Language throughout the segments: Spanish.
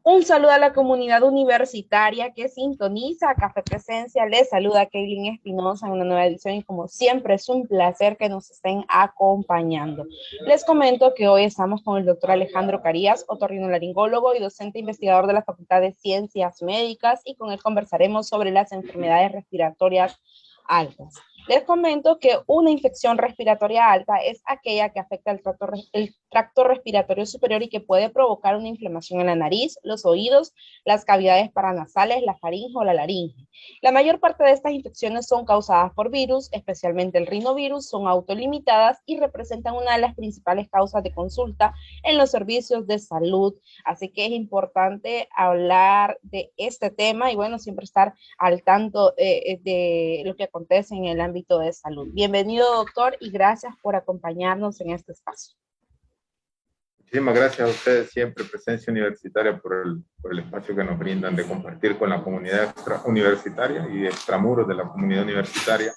Un saludo a la comunidad universitaria que sintoniza Café Presencia. Les saluda Kaylin Espinosa en una nueva edición y como siempre es un placer que nos estén acompañando. Les comento que hoy estamos con el doctor Alejandro Carías, otorrinolaringólogo y docente investigador de la Facultad de Ciencias Médicas, y con él conversaremos sobre las enfermedades respiratorias altas. Les comento que una infección respiratoria alta es aquella que afecta el tracto respiratorio superior y que puede provocar una inflamación en la nariz, los oídos, las cavidades paranasales, la faringe o la laringe. La mayor parte de estas infecciones son causadas por virus, especialmente el rinovirus, son autolimitadas y representan una de las principales causas de consulta en los servicios de salud. Así que es importante hablar de este tema y bueno, siempre estar al tanto de lo que acontece en el ámbito de salud. Bienvenido, doctor, y gracias por acompañarnos en este espacio. Muchísimas gracias a ustedes, siempre Presencia Universitaria, por el espacio que nos brindan de compartir con la comunidad universitaria y extramuros de la comunidad universitaria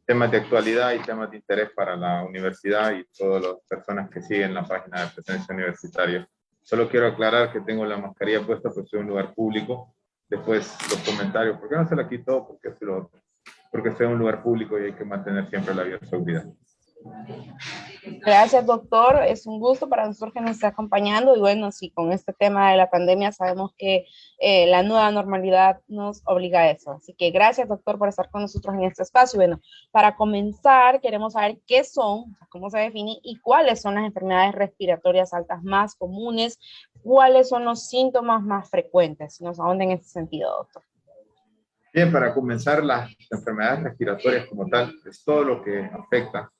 temas de actualidad y temas de interés para la universidad y todas las personas que siguen la página de Presencia Universitaria. Solo quiero aclarar que tengo la mascarilla puesta porque soy un lugar público. Después los comentarios, ¿por qué no se la quitó? Porque estoy en un lugar público y hay que mantener siempre la bioseguridad. Gracias, doctor. Es un gusto para nosotros que nos esté acompañando. Y bueno, sí, con este tema de la pandemia sabemos que la nueva normalidad nos obliga a eso. Así que gracias, doctor, por estar con nosotros en este espacio. Y bueno, para comenzar, queremos saber qué son, cómo se define y cuáles son las enfermedades respiratorias altas más comunes, cuáles son los síntomas más frecuentes. Si nos ahonden en ese sentido, doctor. Bien, para comenzar, las enfermedades respiratorias como tal es todo lo que afecta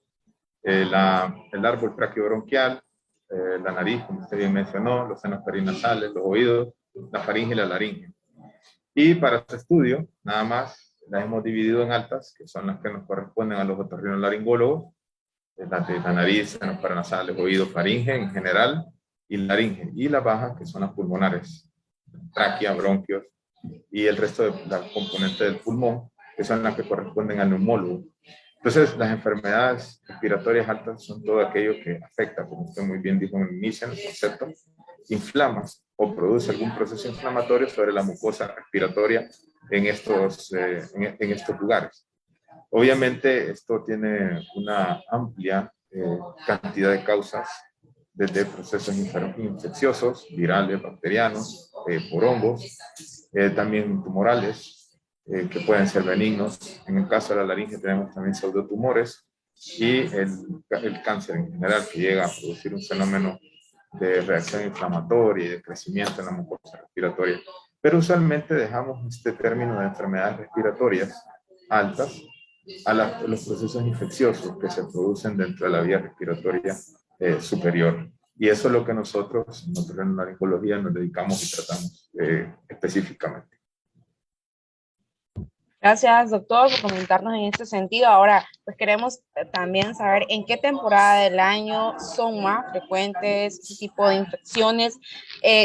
el árbol traqueobronquial, la nariz, como usted bien mencionó, los senos perinasales, los oídos, la faringe y la laringe. Y para este estudio, nada más, las hemos dividido en altas, que son las que nos corresponden a los otorrinolaringólogos, las de la nariz, senos paranasales, oídos, faringe en general, y laringe. Y las bajas, que son las pulmonares, tráquea, bronquios, y el resto de la componente del pulmón, que son las que corresponden al neumólogo. Entonces, las enfermedades respiratorias altas son todo aquello que afecta, como usted muy bien dijo en el inicio, en el concepto, inflama o produce algún proceso inflamatorio sobre la mucosa respiratoria en estos lugares. Obviamente, esto tiene una amplia cantidad de causas, desde procesos infecciosos, virales, bacterianos, por hongos, también tumorales, que pueden ser benignos. En el caso de la laringe tenemos también pseudotumores y el cáncer en general, que llega a producir un fenómeno de reacción inflamatoria y de crecimiento en la mucosa respiratoria. Pero usualmente dejamos este término de enfermedades respiratorias altas a los procesos infecciosos que se producen dentro de la vía respiratoria superior. Y eso es lo que nosotros en la laringología nos dedicamos y tratamos específicamente. Gracias, doctor, por comentarnos en este sentido. Ahora, pues queremos también saber en qué temporada del año son más frecuentes este tipo de infecciones.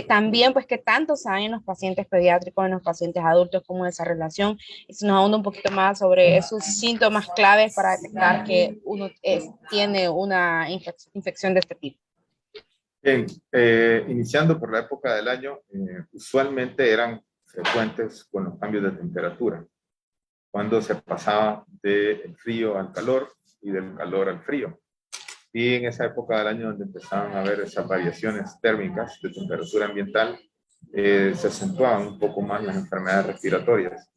También, pues, qué tanto se dan en los pacientes pediátricos, en los pacientes adultos, cómo es esa relación. Y si nos ahonda un poquito más sobre esos síntomas claves para detectar que uno tiene una infección de este tipo. Bien, iniciando por la época del año, usualmente eran frecuentes con los cambios de temperatura, cuando se pasaba del frío al calor y del calor al frío. Y en esa época del año donde empezaban a haber esas variaciones térmicas de temperatura ambiental, se acentuaban un poco más las enfermedades respiratorias.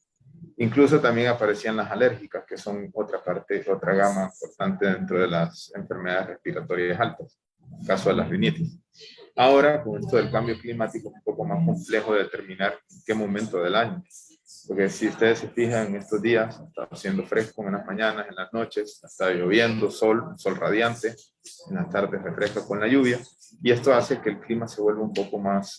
Incluso también aparecían las alérgicas, que son otra gama importante dentro de las enfermedades respiratorias altas, en el caso de las rinitis. Ahora, con esto del cambio climático, es un poco más complejo de determinar en qué momento del año. Porque si ustedes se fijan, en estos días está haciendo fresco en las mañanas, en las noches, está lloviendo, sol radiante, en las tardes refresca con la lluvia, y esto hace que el clima se vuelva un poco más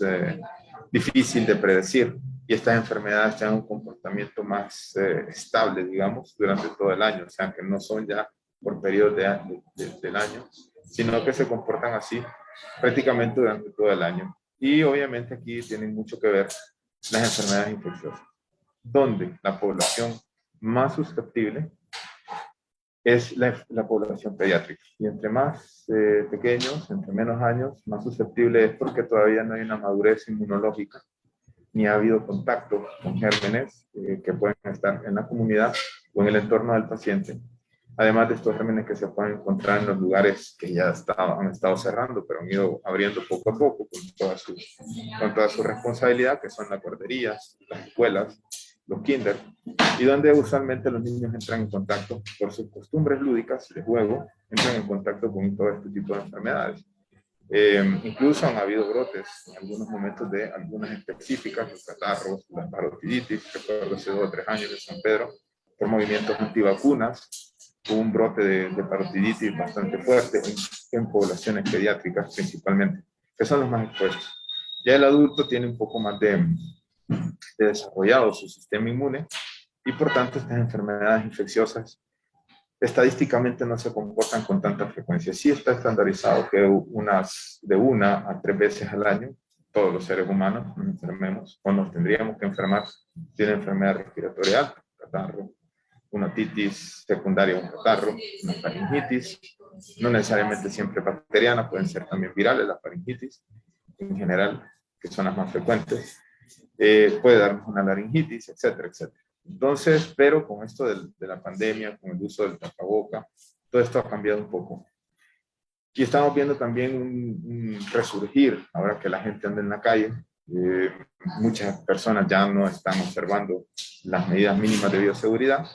difícil de predecir, y estas enfermedades tengan un comportamiento más estable, digamos, durante todo el año, o sea, que no son ya por periodos del año, sino que se comportan así prácticamente durante todo el año. Y obviamente aquí tienen mucho que ver las enfermedades infecciosas, donde la población más susceptible es la población pediátrica. Y entre más pequeños, entre menos años, más susceptible es porque todavía no hay una madurez inmunológica, ni ha habido contacto con gérmenes que pueden estar en la comunidad o en el entorno del paciente. Además de estos gérmenes que se pueden encontrar en los lugares que ya han estado cerrando, pero han ido abriendo poco a poco con toda su responsabilidad, que son las guarderías, las escuelas, los kinder, y donde usualmente los niños entran en contacto por sus costumbres lúdicas de juego, entran en contacto con todo este tipo de enfermedades. Incluso han habido brotes en algunos momentos de algunas específicas, los catarros, la parotiditis, recuerdo hace 2 o 3 años en San Pedro, por movimientos antivacunas, hubo un brote de parotiditis bastante fuerte en poblaciones pediátricas principalmente, que son los más expuestos. Ya el adulto tiene un poco más de desarrollado su sistema inmune y por tanto estas enfermedades infecciosas estadísticamente no se comportan con tanta frecuencia. Sí está estandarizado que de 1 a 3 veces al año todos los seres humanos nos enfermemos o nos tendríamos que enfermar de una enfermedad respiratoria alta, catarro, una otitis secundaria a un catarro, una faringitis, no necesariamente siempre bacteriana, pueden ser también virales las faringitis en general, que son las más frecuentes. Puede darnos una laringitis, etcétera, etcétera. Entonces, pero con esto de la pandemia, con el uso del tapaboca, todo esto ha cambiado un poco. Y estamos viendo también un resurgir, ahora que la gente anda en la calle, muchas personas ya no están observando las medidas mínimas de bioseguridad.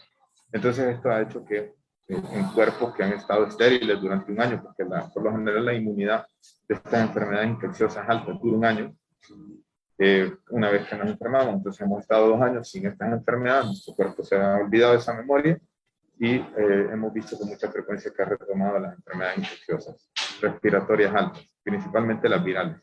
Entonces esto ha hecho que en cuerpos que han estado estériles durante un año, porque por lo general la inmunidad de estas enfermedades infecciosas altas dura un año, una vez que nos enfermamos, entonces hemos estado 2 años sin estas enfermedades, nuestro cuerpo se ha olvidado de esa memoria y hemos visto con mucha frecuencia que ha retomado las enfermedades infecciosas respiratorias altas, principalmente las virales.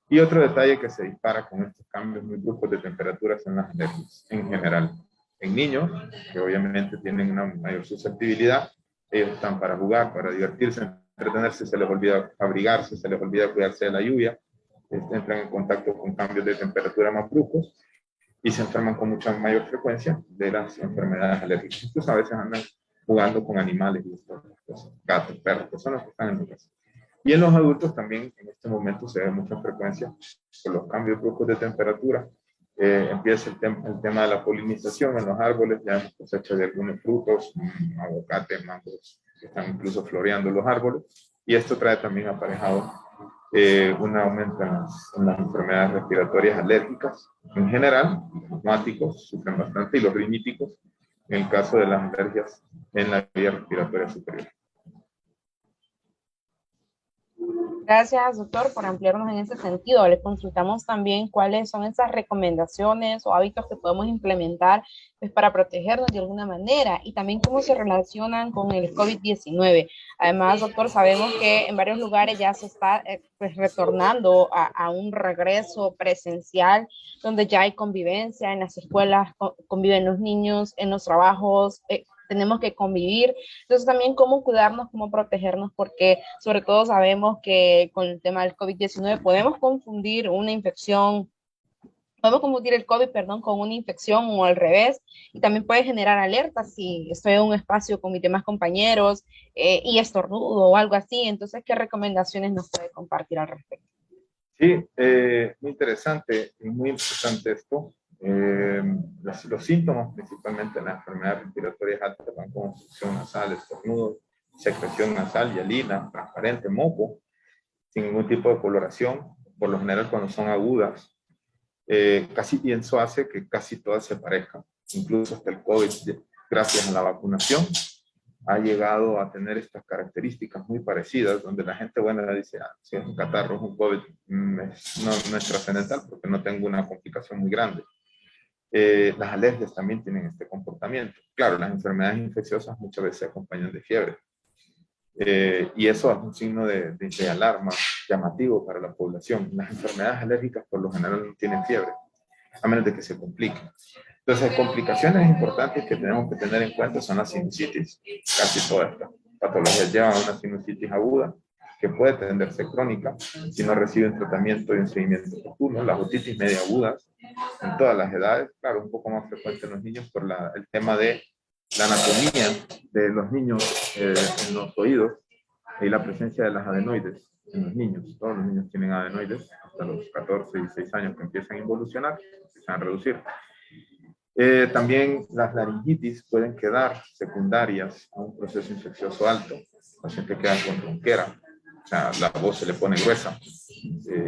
Y otro detalle que se dispara con estos cambios muy bruscos de temperatura son las alergias en general. En niños, que obviamente tienen una mayor susceptibilidad, ellos están para jugar, para divertirse, entretenerse, se les olvida abrigarse, se les olvida cuidarse de la lluvia, entran en contacto con cambios de temperatura más bruscos y se enferman con mucha mayor frecuencia de las enfermedades alérgicas. Incluso a veces andan jugando con animales, y gatos, perros, personas que están en la casa. Y en los adultos también en este momento se ve mucha frecuencia por los cambios bruscos de temperatura. Empieza el tema de la polinización en los árboles, ya hemos cosecha de algunos frutos, aguacates, mangos, que están incluso floreando los árboles, y esto trae también aparejado un aumento en las enfermedades respiratorias alérgicas. En general, los asmáticos sufren bastante y los riníticos en el caso de las alergias en la vía respiratoria superior. Gracias, doctor, por ampliarnos en ese sentido. Le consultamos también cuáles son esas recomendaciones o hábitos que podemos implementar pues, para protegernos de alguna manera y también cómo se relacionan con el COVID-19. Además, doctor, sabemos que en varios lugares ya se está pues, retornando a un regreso presencial donde ya hay convivencia, en las escuelas conviven los niños, en los trabajos, tenemos que convivir. Entonces también cómo cuidarnos, cómo protegernos, porque sobre todo sabemos que con el tema del COVID-19 podemos confundir el COVID, perdón, con una infección o al revés, y también puede generar alertas si estoy en un espacio con mis demás compañeros y estornudo o algo así. Entonces, ¿qué recomendaciones nos puede compartir al respecto? Sí, muy interesante y muy importante esto. Los síntomas, principalmente en las enfermedades respiratorias altas, van con obstrucción nasal, estornudo, secreción nasal, hialina, transparente, moco, sin ningún tipo de coloración. Por lo general, cuando son agudas, casi pienso hace que casi todas se parezcan. Incluso hasta el COVID, gracias a la vacunación, ha llegado a tener estas características muy parecidas, donde la gente buena dice, si es un catarro, es un COVID, no es trascendental porque no tengo una complicación muy grande. Las alergias también tienen este comportamiento. Claro, las enfermedades infecciosas muchas veces se acompañan de fiebre. Y eso es un signo de alarma llamativo para la población. Las enfermedades alérgicas por lo general no tienen fiebre, a menos de que se compliquen. Entonces, complicaciones importantes que tenemos que tener en cuenta son las sinusitis. Casi todas estas patologías llevan a una sinusitis aguda que puede tenderse crónica si no reciben tratamiento y un seguimiento oportuno. Las otitis media agudas en todas las edades, claro, un poco más frecuente en los niños por el tema de la anatomía de los niños en los oídos y la presencia de las adenoides en los niños. Todos los niños tienen adenoides hasta los 14 y 16 años que empiezan a involucionar, empiezan a reducir. También las laringitis pueden quedar secundarias a un proceso infeccioso alto. El paciente queda con ronquera, o sea, la voz se le pone gruesa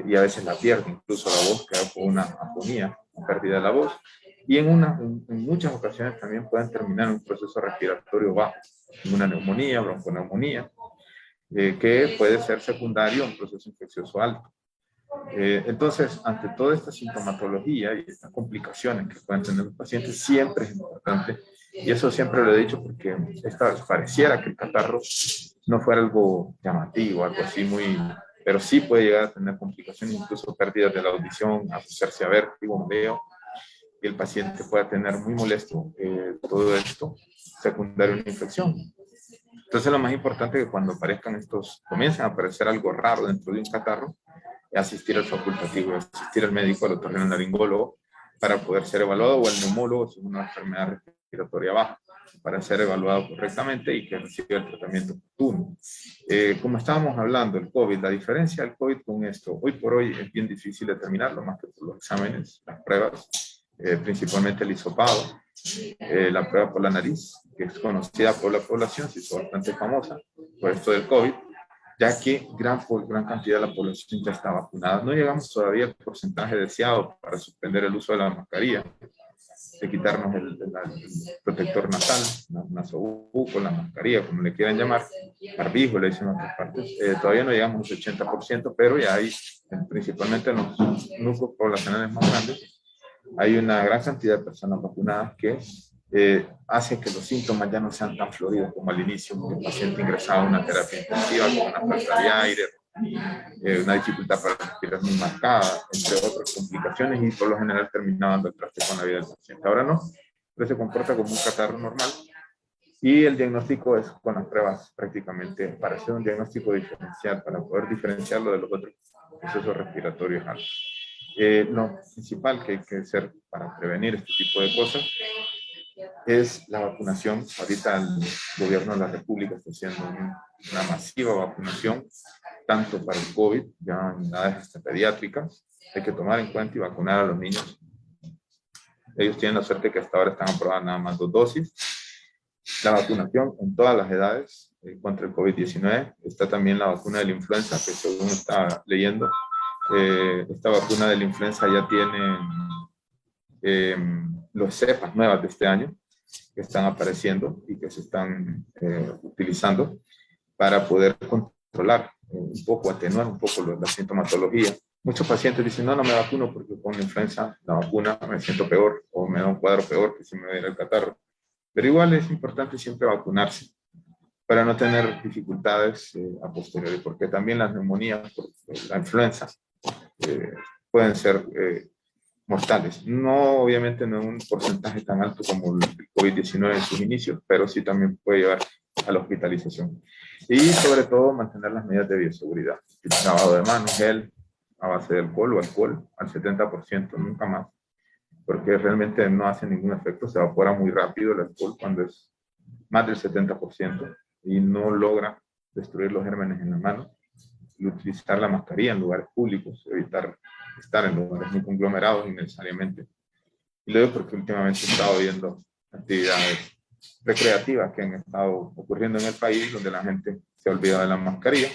y a veces la pierde, incluso la voz queda con una afonía, una pérdida de la voz. Y en muchas ocasiones también pueden terminar en un proceso respiratorio bajo, en una neumonía, bronconeumonía, que puede ser secundario a un proceso infeccioso alto. Entonces, ante toda esta sintomatología y estas complicaciones que pueden tener los pacientes, siempre es importante, y eso siempre lo he dicho porque pareciera que el catarro no fuera algo llamativo, algo así muy, pero sí puede llegar a tener complicaciones, incluso pérdidas de la audición, asociarse a vértigo, bombeo, y el paciente pueda tener muy molesto todo esto secundario a una infección. Entonces, lo más importante es que cuando aparezcan comiencen a aparecer algo raro dentro de un catarro, asistir al facultativo, asistir al médico, al otorrinolaringólogo, para poder ser evaluado, o al neumólogo si es una enfermedad respiratoria baja, para ser evaluado correctamente y que reciba el tratamiento oportuno. Como estábamos hablando, el COVID, la diferencia del COVID con esto, hoy por hoy es bien difícil determinarlo, más que por los exámenes, las pruebas, principalmente el hisopado, la prueba por la nariz, que es conocida por la población, se hizo bastante famosa por esto del COVID, ya que gran cantidad de la población ya está vacunada. No llegamos todavía al porcentaje deseado para suspender el uso de la mascarilla, de quitarnos el protector nasal, nasobuco, la mascarilla, como le quieran llamar, barbijo, le dicen en otras partes. Todavía no llegamos al 80%, pero ya hay, principalmente en los núcleos poblacionales más grandes, hay una gran cantidad de personas vacunadas que hace que los síntomas ya no sean tan floridos como al inicio, que el paciente ingresaba a una terapia intensiva con una falta de aire, una dificultad para respirar muy marcada, entre otras complicaciones, y por lo general terminaba dando el traste con la vida del paciente. Ahora no, pero se comporta como un catarro normal, y el diagnóstico es con las pruebas prácticamente para hacer un diagnóstico diferencial, para poder diferenciarlo de los otros procesos respiratorios altos. Lo principal que hay que hacer para prevenir este tipo de cosas es la vacunación. Ahorita el gobierno de la República está haciendo una masiva vacunación, tanto para el COVID, ya en edades hasta pediátricas. Hay que tomar en cuenta y vacunar a los niños. Ellos tienen la suerte que hasta ahora están aprobadas nada más 2 dosis. La vacunación en todas las edades contra el COVID-19. Está también la vacuna de la influenza, que según está leyendo, esta vacuna de la influenza ya tiene los cepas nuevas de este año que están apareciendo y que se están utilizando para poder controlar un poco, atenuar un poco la sintomatología. Muchos pacientes dicen, no me vacuno porque con la influenza, la vacuna, me siento peor o me da un cuadro peor que si me diera el catarro. Pero igual es importante siempre vacunarse para no tener dificultades a posteriori, porque también las neumonías por la influenza pueden ser mortales. No, obviamente no en un porcentaje tan alto como el COVID-19 en sus inicios, pero sí también puede llevar a la hospitalización. Y sobre todo mantener las medidas de bioseguridad. El lavado de manos, gel a base de alcohol o alcohol al 70%, nunca más, porque realmente no hace ningún efecto, se evapora muy rápido el alcohol cuando es más del 70% y no logra destruir los gérmenes en la mano. Y utilizar la mascarilla en lugares públicos, evitar estar en lugares muy conglomerados innecesariamente. Y luego porque últimamente he estado viendo actividades recreativas que han estado ocurriendo en el país donde la gente se olvida de la mascarilla,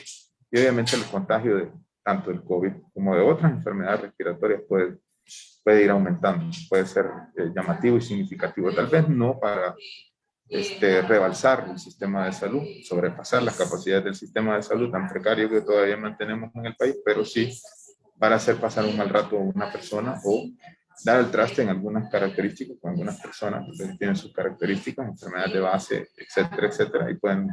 y obviamente el contagio de tanto del COVID como de otras enfermedades respiratorias puede ir aumentando, puede ser llamativo y significativo, tal vez no para rebalsar el sistema de salud, sobrepasar las capacidades del sistema de salud tan precario que todavía mantenemos en el país, pero sí para hacer pasar un mal rato a una persona o dar el traste en algunas características, con algunas personas que tienen sus características, enfermedades de base, etcétera, etcétera, y pueden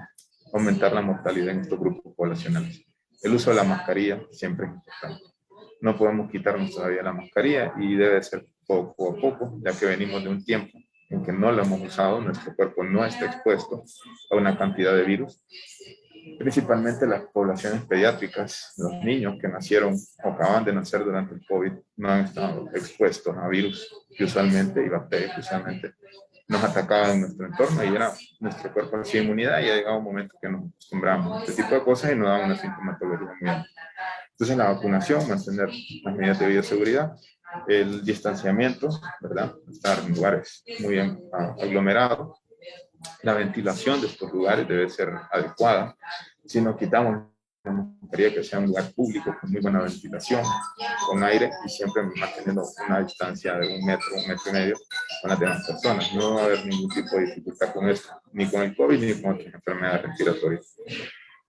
aumentar la mortalidad en estos grupos poblacionales. El uso de la mascarilla siempre es importante. No podemos quitarnos todavía la mascarilla y debe ser poco a poco, ya que venimos de un tiempo en que no lo hemos usado, nuestro cuerpo no está expuesto a una cantidad de virus. Principalmente las poblaciones pediátricas, los niños que nacieron o acaban de nacer durante el COVID no han estado expuestos a virus que usualmente y bacterias que usualmente nos atacaba en nuestro entorno y era nuestro cuerpo hacía inmunidad y ha llegado un momento que nos acostumbramos a este tipo de cosas y nos da una sintomatología muy alta. Entonces la vacunación, mantener las medidas de bioseguridad, el distanciamiento, ¿verdad? Estar en lugares muy aglomerados, la ventilación de estos lugares debe ser adecuada. Si nos quitamos, nos gustaría que sea un lugar público con muy buena ventilación, con aire y siempre manteniendo una distancia de 1 metro, 1,5 metros con las demás personas. No va a haber ningún tipo de dificultad con esto, ni con el COVID ni con otras enfermedades respiratorias.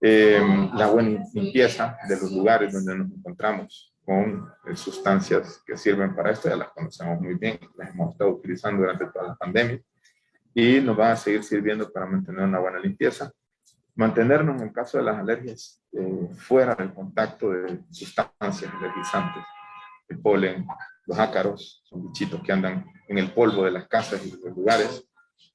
La buena limpieza de los lugares donde nos encontramos con sustancias que sirven para esto, ya las conocemos muy bien, las hemos estado utilizando durante toda la pandemia y nos van a seguir sirviendo para mantener una buena limpieza. Mantenernos, en el caso de las alergias, fuera del contacto de sustancias alergizantes. El polen, los ácaros, son bichitos que andan en el polvo de las casas y de los lugares,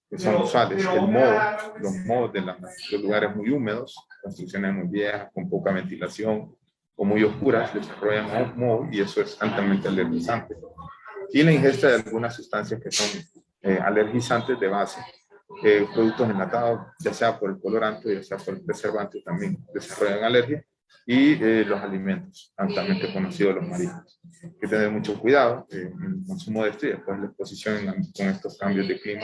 que son usuales. El moho, los mohos de los lugares muy húmedos, construcciones muy viejas, con poca ventilación o muy oscuras, desarrollan moho y eso es altamente alergizante. Y la ingesta de algunas sustancias que son alergizantes de base, productos enlatados, ya sea por el colorante, ya sea por el preservante, también desarrollan alergia, y los alimentos, altamente conocidos los mariscos. Hay que tener mucho cuidado en el consumo de esto y después la exposición con estos cambios de clima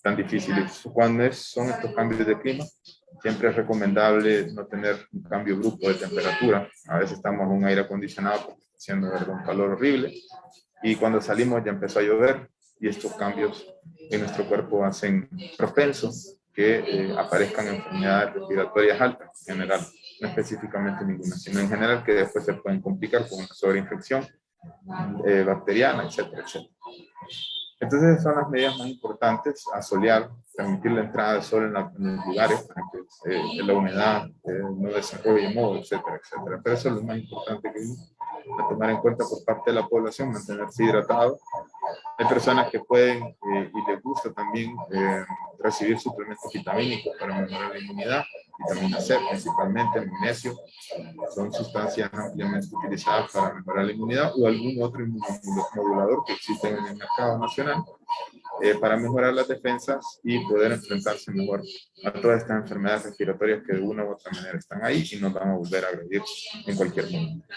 tan difíciles. Cuando son estos cambios de clima, siempre es recomendable no tener un cambio brusco de temperatura. A veces estamos en un aire acondicionado porque está haciendo un calor horrible y cuando salimos ya empezó a llover y estos cambios en nuestro cuerpo hacen propensos que aparezcan enfermedades respiratorias altas en general, no específicamente ninguna, sino en general que después se pueden complicar con una sobreinfección bacteriana, etcétera, etcétera. Entonces son las medidas más importantes: asolear, permitir la entrada de sol en los lugares para que la humedad no desarrolle moho, etcétera, etcétera. Pero eso es lo más importante que a tomar en cuenta por parte de la población, mantenerse hidratado. Hay personas que pueden y les gusta también recibir suplementos vitamínicos para mejorar la inmunidad, vitamina C principalmente, magnesio, son sustancias ampliamente utilizadas para mejorar la inmunidad o algún otro inmunomodulador que existe en el mercado nacional para mejorar las defensas y poder enfrentarse mejor a todas estas enfermedades respiratorias que de una u otra manera están ahí y nos van a volver a agredir en cualquier momento.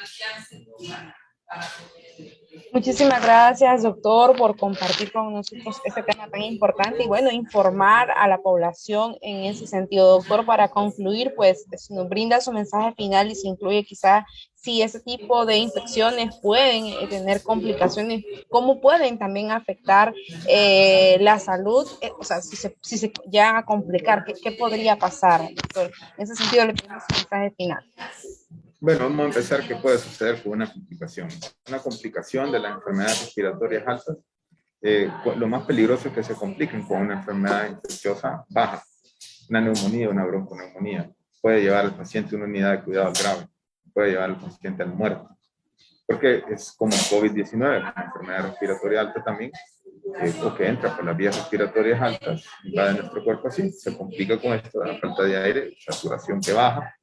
Muchísimas gracias, doctor, por compartir con nosotros este tema tan importante y bueno, informar a la población en ese sentido. Doctor, para concluir, pues si nos brinda su mensaje final y se incluye quizá si ese tipo de infecciones pueden tener complicaciones, cómo pueden también afectar la salud, o sea, si se llegan a complicar, ¿qué podría pasar, doctor? En ese sentido, le pedimos su mensaje final. Bueno, vamos a empezar qué puede suceder con una complicación. Una complicación de las enfermedades respiratorias altas, lo más peligroso es que se compliquen con una enfermedad infecciosa baja, una neumonía, una bronconeumonía. Puede llevar al paciente a una unidad de cuidado grave, puede llevar al paciente a la muerte. Porque es como el COVID-19, una enfermedad respiratoria alta también, o que entra por las vías respiratorias altas, invade nuestro cuerpo así, se complica con esto, la falta de aire, saturación que baja,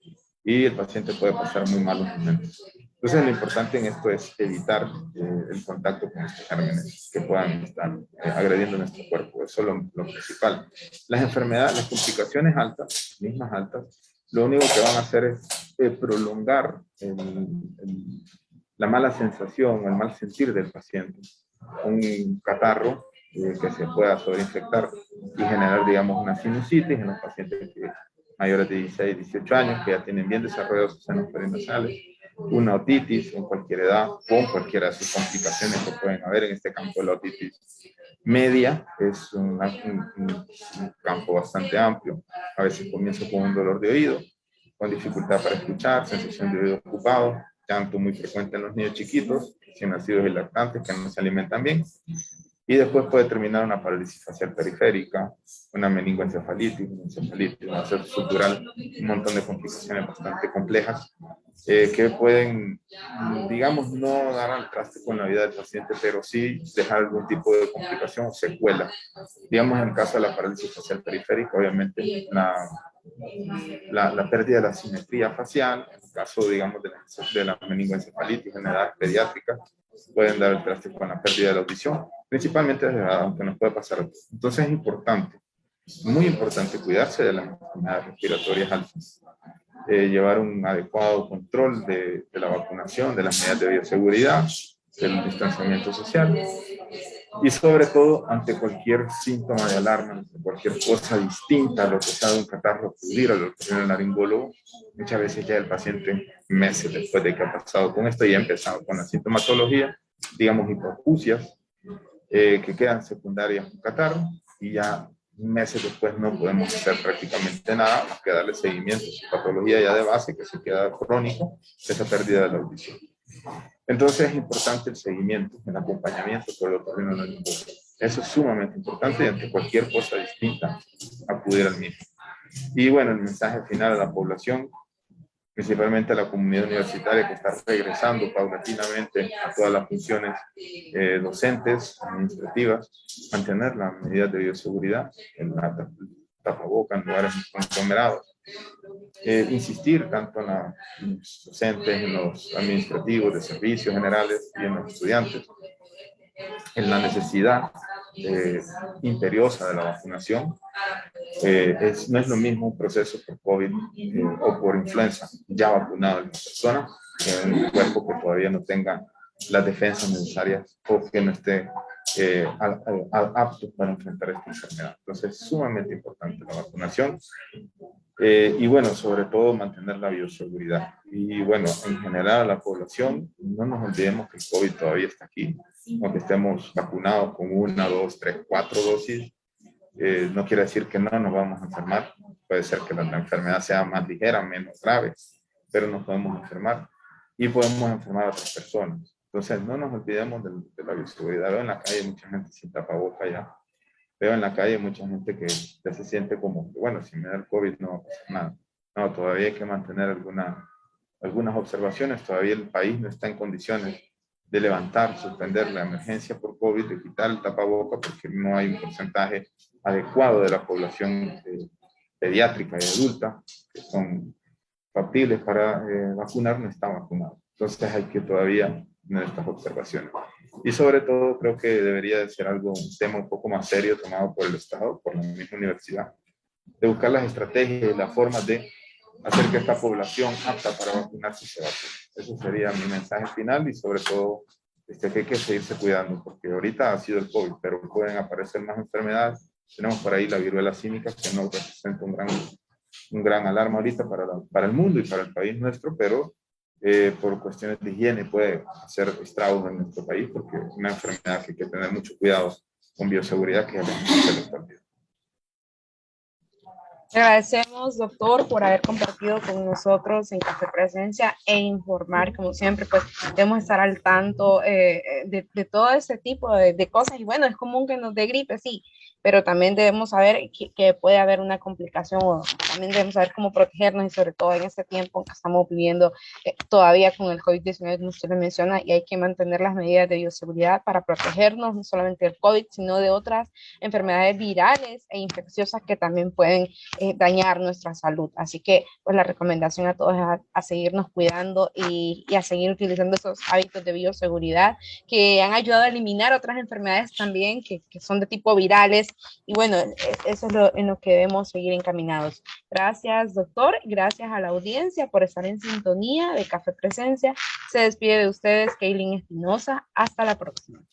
y el paciente puede pasar muy malos momentos. Entonces, lo importante en esto es evitar el contacto con estos gérmenes que puedan estar agrediendo nuestro cuerpo. Eso es lo principal. Las enfermedades, las complicaciones altas, mismas altas, lo único que van a hacer es prolongar la mala sensación o el mal sentir del paciente. Un catarro que se pueda sobreinfectar y generar, digamos, una sinusitis en los pacientes mayores de 16, 18 años, que ya tienen bien desarrollados sus senos perinasales, una otitis en cualquier edad, con cualquiera de sus complicaciones que pueden haber. En este campo, la otitis media es un campo bastante amplio. A veces comienza con un dolor de oído, con dificultad para escuchar, sensación de oído ocupado, llanto muy frecuente en los niños chiquitos, recién nacidos y lactantes que no se alimentan bien. Y después puede terminar una parálisis facial periférica, una meningoencefalitis, una encefalitis, una sepsis subdural, un montón de complicaciones bastante complejas que pueden, digamos, no dar al traste con la vida del paciente, pero sí dejar algún tipo de complicación o secuela. Digamos, en el caso de la parálisis facial periférica, obviamente la pérdida de la simetría facial, en el caso, digamos, de la meningoencefalitis en edad pediátrica, pueden dar el traste con la pérdida de la audición, principalmente desde la edad, aunque nos puede pasar a todos. Entonces es importante, muy importante cuidarse de las enfermedades respiratorias altas, llevar un adecuado control de la vacunación, de las medidas de bioseguridad, del distanciamiento social y sobre todo ante cualquier síntoma de alarma, ante cualquier cosa distinta a lo que sea de un catarro, acudir al laringólogo. Muchas veces ya el paciente, meses después de que ha pasado con esto, ya ha empezado con la sintomatología, digamos hipoacusias, que quedan secundarias a un catarro y ya meses después no podemos hacer prácticamente nada más que darle seguimiento a su patología ya de base que se queda crónico, esa pérdida de la audición. Entonces es importante el seguimiento, el acompañamiento por el otorrinolaringólogo. Eso es sumamente importante y ante cualquier cosa distinta acudir al mismo. Y bueno, el mensaje final a la población, principalmente a la comunidad universitaria que está regresando paulatinamente a todas las funciones docentes, administrativas, mantener las medidas de bioseguridad, en la tapaboca, en lugares conglomerados. Insistir tanto en los docentes, en los administrativos de servicios generales y en los estudiantes, en la necesidad imperiosa de la vacunación. No es lo mismo un proceso por COVID o por influenza ya vacunado en una persona que en un cuerpo que todavía no tenga las defensas necesarias o que no esté apto para enfrentar esta enfermedad. Entonces es sumamente importante la vacunación y bueno, sobre todo mantener la bioseguridad. Y bueno, en general a la población, no nos olvidemos que el COVID todavía está aquí, aunque estemos vacunados con 1, 2, 3, 4 dosis. No quiere decir que no nos vamos a enfermar. Puede ser que la enfermedad sea más ligera, menos grave, pero nos podemos enfermar y podemos enfermar a otras personas. Entonces, no nos olvidemos de la bioseguridad. Veo en la calle mucha gente sin tapaboca ya. Veo en la calle mucha gente que ya se siente como, bueno, si me da el COVID no va a pasar nada. No, todavía hay que mantener algunas observaciones. Todavía el país no está en condiciones de levantar, suspender la emergencia por COVID, de quitar el tapaboca, porque no hay un porcentaje adecuado de la población pediátrica y adulta que son factibles para vacunar, no están vacunados. Entonces hay que todavía tener estas observaciones. Y sobre todo creo que debería de ser algo, un tema un poco más serio tomado por el Estado, por la misma universidad, de buscar las estrategias y las formas de hacer que esta población apta para vacunarse se vacune. Eso sería mi mensaje final y sobre todo que hay que seguirse cuidando, porque ahorita ha sido el COVID, pero pueden aparecer más enfermedades. Tenemos por ahí la viruela símica, que no representa un gran alarma ahorita para el mundo y para el país nuestro, pero por cuestiones de higiene puede hacer estragos en nuestro país, porque es una enfermedad que hay que tener mucho cuidado con bioseguridad, que es la está olvidando. Agradecemos, doctor, por haber compartido con nosotros en Café Presencia e informar, como siempre, pues debemos estar al tanto de todo este tipo de cosas. Y bueno, es común que nos dé gripe, sí, pero también debemos saber que puede haber una complicación, o también debemos saber cómo protegernos y sobre todo en este tiempo que estamos viviendo todavía con el COVID-19, como usted le menciona, y hay que mantener las medidas de bioseguridad para protegernos no solamente del COVID, sino de otras enfermedades virales e infecciosas que también pueden dañar nuestra salud. Así que pues la recomendación a todos es a seguirnos cuidando y a seguir utilizando esos hábitos de bioseguridad que han ayudado a eliminar otras enfermedades también que son de tipo virales y bueno, eso es en lo que debemos seguir encaminados. Gracias, doctor. Gracias a la audiencia por estar en sintonía de Café Presencia. Se despide de ustedes, Kaylin Espinosa. Hasta la próxima.